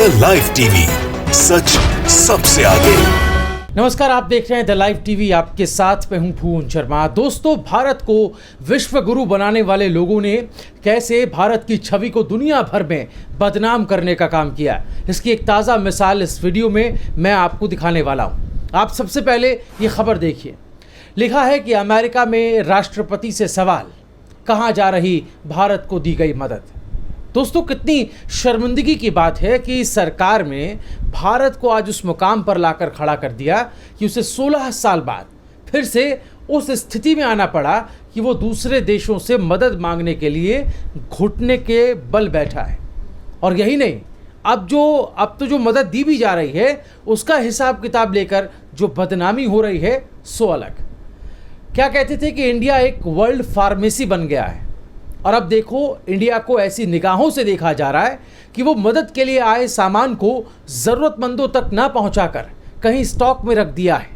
The live TV, सच सबसे आगे। नमस्कार, आप देख रहे हैं द लाइव टीवी। आपके साथ मैं हूं भुवन शर्मा। दोस्तों, भारत को विश्व गुरु बनाने वाले लोगों ने कैसे भारत की छवि को दुनिया भर में बदनाम करने का काम किया, इसकी एक ताज़ा मिसाल इस वीडियो में मैं आपको दिखाने वाला हूं। आप सबसे पहले ये खबर देखिए। लिखा है कि अमेरिका में राष्ट्रपति से सवाल, कहाँ जा रही भारत को दी गई मदद। दोस्तों, कितनी शर्मिंदगी की बात है कि सरकार में भारत को आज उस मुकाम पर लाकर खड़ा कर दिया कि उसे 16 साल बाद फिर से उस स्थिति में आना पड़ा कि वो दूसरे देशों से मदद मांगने के लिए घुटने के बल बैठा है। और यही नहीं, अब तो जो मदद दी भी जा रही है उसका हिसाब किताब लेकर जो बदनामी हो रही है सो अलग। क्या कहते थे कि इंडिया एक वर्ल्ड फार्मेसी बन गया है, और अब देखो इंडिया को ऐसी निगाहों से देखा जा रहा है कि वो मदद के लिए आए सामान को ज़रूरतमंदों तक ना पहुंचाकर कहीं स्टॉक में रख दिया है।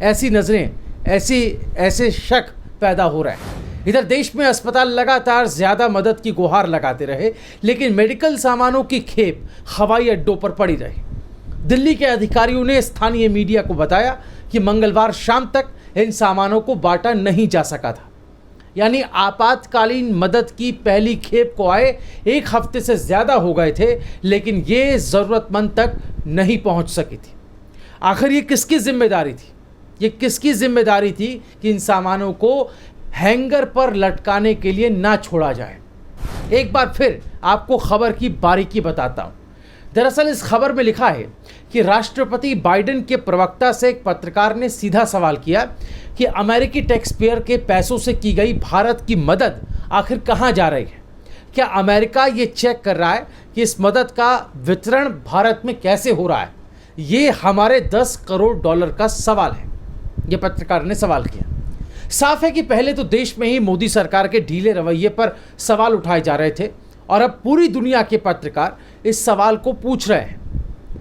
ऐसी नज़रें, ऐसे शक पैदा हो रहा है। इधर देश में अस्पताल लगातार ज़्यादा मदद की गुहार लगाते रहे, लेकिन मेडिकल सामानों की खेप हवाई अड्डों पर पड़ी रही। दिल्ली के अधिकारियों ने स्थानीय मीडिया को बताया कि मंगलवार शाम तक इन सामानों को बांटा नहीं जा सका था। यानी आपातकालीन मदद की पहली खेप को आए 1 हफ्ते से ज़्यादा हो गए थे, लेकिन ये ज़रूरतमंद तक नहीं पहुंच सकी थी। आखिर ये किसकी जिम्मेदारी थी? ये किसकी जिम्मेदारी थी कि इन सामानों को हैंगर पर लटकाने के लिए ना छोड़ा जाए? एक बार फिर आपको खबर की बारीकी बताता हूँ। दरअसल इस खबर में लिखा है कि राष्ट्रपति बाइडेन के प्रवक्ता से एक पत्रकार ने सीधा सवाल किया कि अमेरिकी टैक्स पेयर के पैसों से की गई भारत की मदद आखिर कहाँ जा रही है। क्या अमेरिका ये चेक कर रहा है कि इस मदद का वितरण भारत में कैसे हो रहा है? ये हमारे 10 करोड़ डॉलर का सवाल है, ये पत्रकार ने सवाल किया। साफ है कि पहले तो देश में ही मोदी सरकार के ढीले रवैये पर सवाल उठाए जा रहे थे, और अब पूरी दुनिया के पत्रकार इस सवाल को पूछ रहे हैं।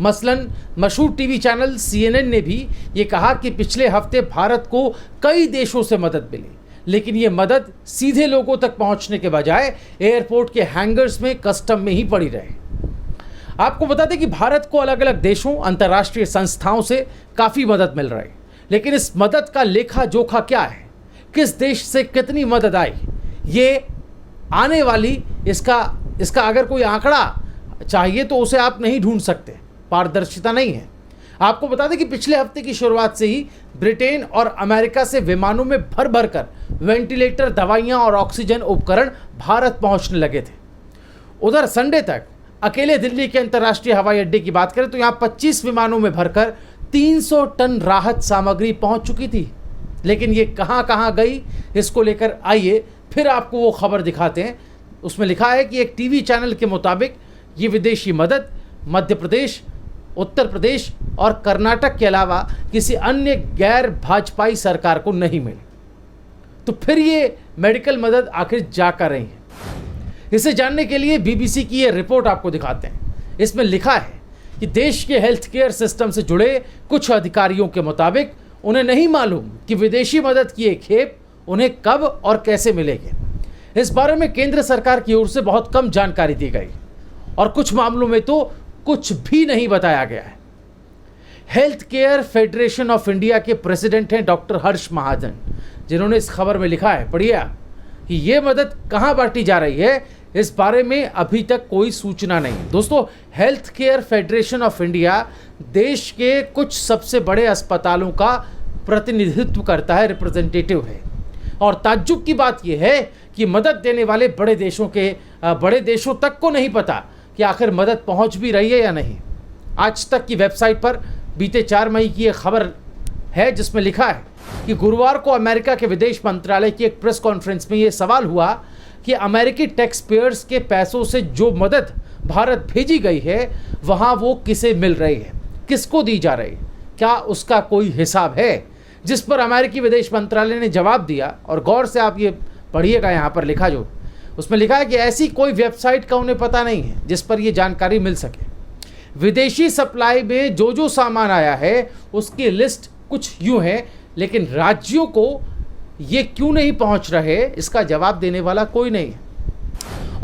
मसलन मशहूर टीवी चैनल CNN ने भी ये कहा कि पिछले हफ्ते भारत को कई देशों से मदद मिली, लेकिन ये मदद सीधे लोगों तक पहुंचने के बजाय एयरपोर्ट के हैंगर्स में कस्टम में ही पड़ी रहे। आपको बता दें कि भारत को अलग अलग देशों, अंतर्राष्ट्रीय संस्थाओं से काफ़ी मदद मिल रही, लेकिन इस मदद का लेखा जोखा क्या है? किस देश से कितनी मदद आई? ये आने वाली इसका अगर कोई आंकड़ा चाहिए तो उसे आप नहीं ढूंढ सकते, पारदर्शिता नहीं है। आपको बता दें कि पिछले हफ्ते की शुरुआत से ही ब्रिटेन और अमेरिका से विमानों में भर भर कर वेंटिलेटर, दवाइयां और ऑक्सीजन उपकरण भारत पहुंचने लगे थे। उधर संडे तक अकेले दिल्ली के अंतर्राष्ट्रीय हवाई अड्डे की बात करें तो यहां 25 विमानों में भरकर 300 टन राहत सामग्री पहुंच चुकी थी। लेकिन ये कहां कहां गई, इसको लेकर आइए फिर आपको वो खबर दिखाते हैं। उसमें लिखा है कि एक टीवी चैनल के मुताबिक ये विदेशी मदद मध्य प्रदेश, उत्तर प्रदेश और कर्नाटक के अलावा किसी अन्य गैर भाजपाई सरकार को नहीं मिली। तो फिर ये मेडिकल मदद आखिर जा कर रही है? इसे जानने के लिए BBC की ये रिपोर्ट आपको दिखाते हैं। इसमें लिखा है कि देश के हेल्थ केयर सिस्टम से जुड़े कुछ अधिकारियों के मुताबिक उन्हें नहीं मालूम कि विदेशी मदद की एक खेप उन्हें कब और कैसे मिलेगी। इस बारे में केंद्र सरकार की ओर से बहुत कम जानकारी दी गई, और कुछ मामलों में तो कुछ भी नहीं बताया गया है। Health care federation of India के प्रेसिडेंट हैं डॉक्टर हर्ष महाजन, जिन्होंने इस खबर में लिखा है, पढ़िए, कि ये मदद कहाँ बांटी जा रही है इस बारे में अभी तक कोई सूचना नहीं। दोस्तों, health care federation of India देश के कुछ सबसे बड़े अस्पतालों का प्रतिनिधित्व करता है, रिप्रेजेंटेटिव है। और ताज्जुब की बात यह है कि मदद देने वाले बड़े देशों तक को नहीं पता कि आखिर मदद पहुंच भी रही है या नहीं। आज तक की वेबसाइट पर बीते 4 मई की एक खबर है, जिसमें लिखा है कि गुरुवार को अमेरिका के विदेश मंत्रालय की एक प्रेस कॉन्फ्रेंस में ये सवाल हुआ कि अमेरिकी टैक्स पेयर्स के पैसों से जो मदद भारत भेजी गई है वहाँ वो किसे मिल रही है, किसको दी जा रही है, क्या उसका कोई हिसाब है? जिस पर अमेरिकी विदेश मंत्रालय ने जवाब दिया, और गौर से आप ये पढ़िएगा, यहाँ पर लिखा जो उसमें लिखा है कि ऐसी कोई वेबसाइट का उन्हें पता नहीं है जिस पर ये जानकारी मिल सके। विदेशी सप्लाई में जो सामान आया है उसकी लिस्ट कुछ यूँ है, लेकिन राज्यों को ये क्यों नहीं पहुँच रहे, इसका जवाब देने वाला कोई नहीं है।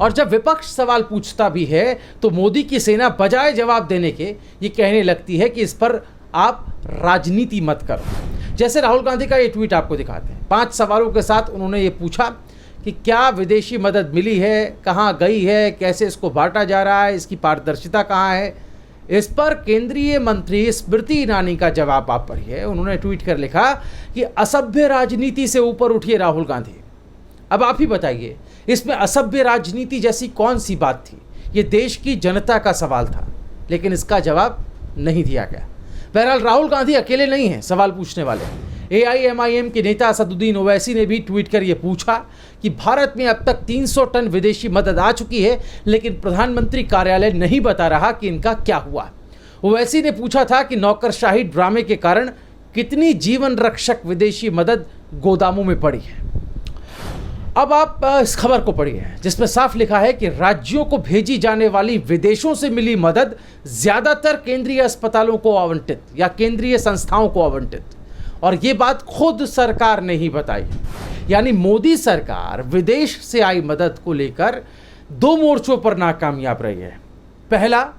और जब विपक्ष सवाल पूछता भी है तो मोदी की सेना बजाय जवाब देने के ये कहने लगती है कि इस पर आप राजनीति मत करो। जैसे राहुल गांधी का ये ट्वीट आपको दिखाते हैं। 5 सवालों के साथ उन्होंने ये पूछा कि क्या विदेशी मदद मिली है, कहाँ गई है, कैसे इसको बांटा जा रहा है, इसकी पारदर्शिता कहाँ है। इस पर केंद्रीय मंत्री स्मृति ईरानी का जवाब आप पढ़िए। उन्होंने ट्वीट कर लिखा कि असभ्य राजनीति से ऊपर उठिए राहुल गांधी। अब आप ही बताइए, इसमें असभ्य राजनीति जैसी कौन सी बात थी? ये देश की जनता का सवाल था, लेकिन इसका जवाब नहीं दिया गया। बहरहाल राहुल गांधी अकेले नहीं हैं सवाल पूछने वाले। AIMIM के नेता असदुद्दीन ओवैसी ने भी ट्वीट कर ये पूछा कि भारत में अब तक 300 टन विदेशी मदद आ चुकी है, लेकिन प्रधानमंत्री कार्यालय नहीं बता रहा कि इनका क्या हुआ। ओवैसी ने पूछा था कि नौकरशाही ड्रामे के कारण कितनी जीवन रक्षक विदेशी मदद गोदामों में पड़ी है। अब आप इस खबर को पढ़िए, जिसमें साफ लिखा है कि राज्यों को भेजी जाने वाली विदेशों से मिली मदद ज्यादातर केंद्रीय अस्पतालों को आवंटित या केंद्रीय संस्थाओं को आवंटित, और ये बात खुद सरकार ने ही बताई। यानी मोदी सरकार विदेश से आई मदद को लेकर 2 मोर्चों पर नाकामयाब रही है। पहला,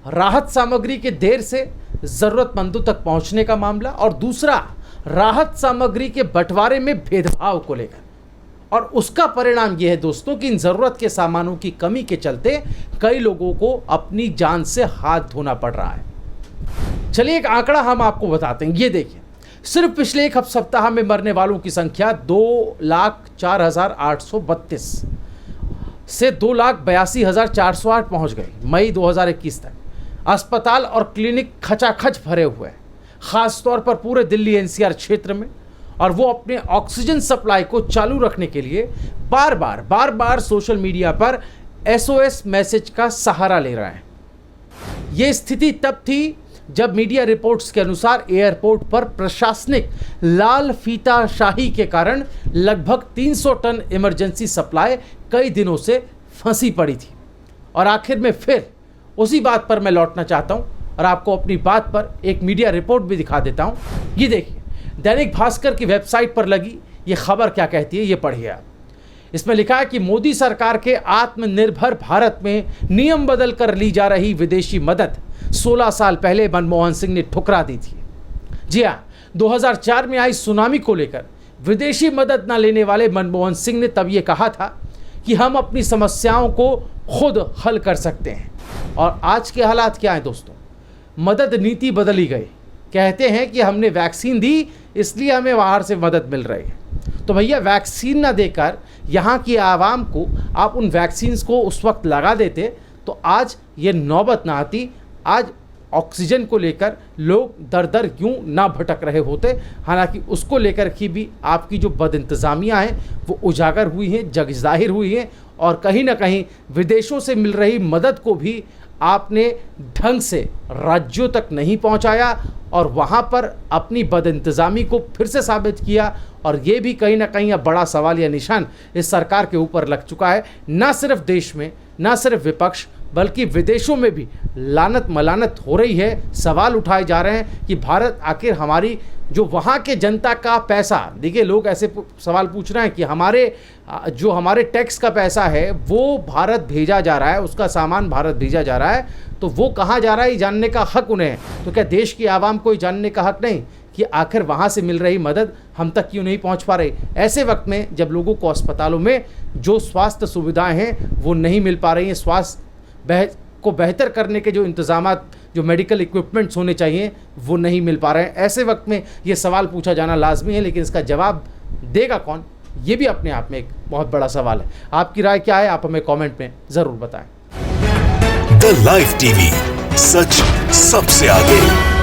राहत सामग्री के देर से जरूरतमंदों तक पहुंचने का मामला, और दूसरा, राहत सामग्री के बंटवारे में भेदभाव को लेकर। और उसका परिणाम यह है दोस्तों कि इन ज़रूरत के सामानों की कमी के चलते कई लोगों को अपनी जान से हाथ धोना पड़ रहा है। चलिए एक आंकड़ा हम आपको बताते हैं। ये देखिए, सिर्फ पिछले एक सप्ताह में मरने वालों की संख्या 2,04,832 से 2,82,408 पहुंच गई मई 2021 तक। अस्पताल और क्लिनिक खचाखच भरे हुए हैं, खासतौर पर पूरे दिल्ली NCR क्षेत्र में, और वो अपने ऑक्सीजन सप्लाई को चालू रखने के लिए बार बार सोशल मीडिया पर SOS मैसेज का सहारा ले रहे हैं। ये स्थिति तब थी जब मीडिया रिपोर्ट्स के अनुसार एयरपोर्ट पर प्रशासनिक लाल फीताशाही के कारण लगभग 300 टन इमरजेंसी सप्लाई कई दिनों से फंसी पड़ी थी। और आखिर में फिर उसी बात पर मैं लौटना चाहता हूं और आपको अपनी बात पर एक मीडिया रिपोर्ट भी दिखा देता हूं। ये देखिए, दैनिक भास्कर की वेबसाइट पर लगी ये खबर क्या कहती है, ये पढ़िए आप। इसमें लिखा है कि मोदी सरकार के आत्मनिर्भर भारत में नियम बदल कर ली जा रही विदेशी मदद 16 साल पहले मनमोहन सिंह ने ठुकरा दी थी। जी हाँ, 2004 में आई सुनामी को लेकर विदेशी मदद न लेने वाले मनमोहन सिंह ने तब ये कहा था कि हम अपनी समस्याओं को खुद हल कर सकते हैं। और आज के हालात क्या हैं दोस्तों? मदद नीति बदली गई। कहते हैं कि हमने वैक्सीन दी इसलिए हमें बाहर से मदद मिल रही है। तो भैया, वैक्सीन ना देकर यहाँ की आवाम को आप उन वैक्सीन्स को उस वक्त लगा देते तो आज ये नौबत ना आती। आज ऑक्सीजन को लेकर लोग दर दर यूँ ना भटक रहे होते। हालांकि उसको लेकर की भी आपकी जो बदइंतज़ामियाँ हैं वो उजागर हुई हैं, जग जाहिर हुई हैं, और कहीं ना कहीं विदेशों से मिल रही मदद को भी आपने ढंग से राज्यों तक नहीं पहुंचाया और वहां पर अपनी बदइंतज़ामी को फिर से साबित किया। और ये भी कहीं ना कहीं अब बड़ा सवाल या निशान इस सरकार के ऊपर लग चुका है। ना सिर्फ देश में, ना सिर्फ विपक्ष, बल्कि विदेशों में भी लानत मलानत हो रही है। सवाल उठाए जा रहे हैं कि भारत आखिर हमारी जो वहाँ के जनता का पैसा, देखिए लोग ऐसे सवाल पूछ रहे हैं कि हमारे टैक्स का पैसा है वो भारत भेजा जा रहा है, उसका सामान भारत भेजा जा रहा है, तो वो कहाँ जा रहा है ये जानने का हक उन्हें है। तो क्या देश की आवाम को जानने का हक नहीं कि आखिर वहाँ से मिल रही मदद हम तक क्यों नहीं पहुँच पा रही? ऐसे वक्त में जब लोगों को अस्पतालों में जो स्वास्थ्य सुविधाएँ हैं वो नहीं मिल पा रही हैं, स्वास्थ्य को बेहतर करने के जो इंतज़ामात, जो मेडिकल इक्विपमेंट्स होने चाहिए वो नहीं मिल पा रहे हैं, ऐसे वक्त में ये सवाल पूछा जाना लाजमी है। लेकिन इसका जवाब देगा कौन, ये भी अपने आप में एक बहुत बड़ा सवाल है। आपकी राय क्या है, आप हमें कमेंट में ज़रूर बताएं। द लाइव टीवी, सच सबसे आगे।